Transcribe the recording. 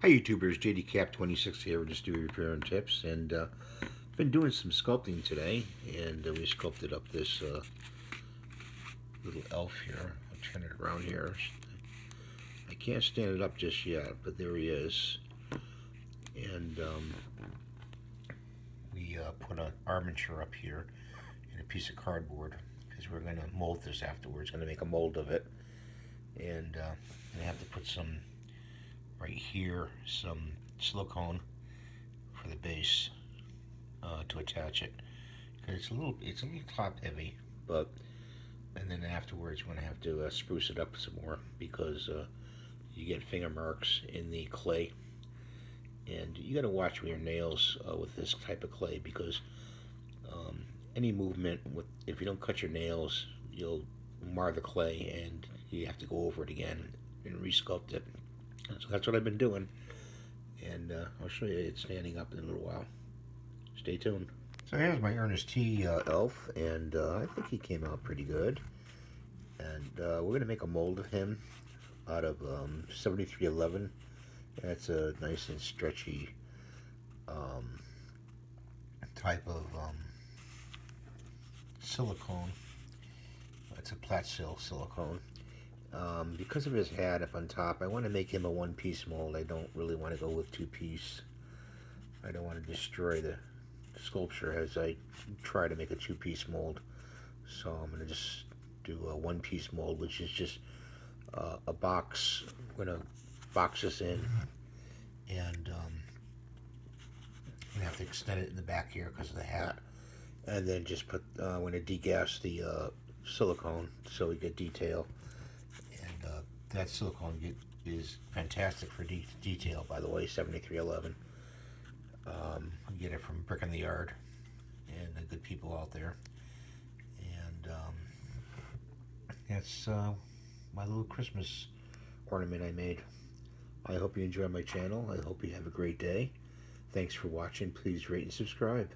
Hi YouTubers, JDCap26 here with just do repair and tips, and been doing some sculpting today, and we sculpted up this little elf here. I'll turn it around here. I can't stand it up just yet, but there he is. And we put an armature up here and a piece of cardboard because we're going to mold this afterwards. Going to make a mold of it, and I have to put some right here, some silicone for the base to attach it. Cause it's a little top heavy, but and then afterwards we're gonna have to spruce it up some more because you get finger marks in the clay, and you got to watch with your nails with this type of clay because any movement with if you don't cut your nails, you'll mar the clay, and you have to go over it again and resculpt it. So that's what I've been doing, and I'll show you it standing up in a little while. Stay tuned. So here's my Ernest T elf, and I think he came out pretty good. And we're going to make a mold of him out of 7311. That's a nice and stretchy type of silicone. It's a Platsil silicone. Because of his hat up on top, I want to make him a one-piece mold. I don't really want to go with two-piece. I don't want to destroy the sculpture as I try to make a two-piece mold. So I'm going to just do a one-piece mold, which is just a box. I'm going to box this in, and I'm going to have to extend it in the back here because of the hat. And then just put, I'm going to degas the silicone so we get detail. That silicone is fantastic for detail, by the way, 7311. I get it from Brick in the Yard and the good people out there. And that's my little Christmas ornament I made. I hope you enjoy my channel. I hope you have a great day. Thanks for watching. Please rate and subscribe.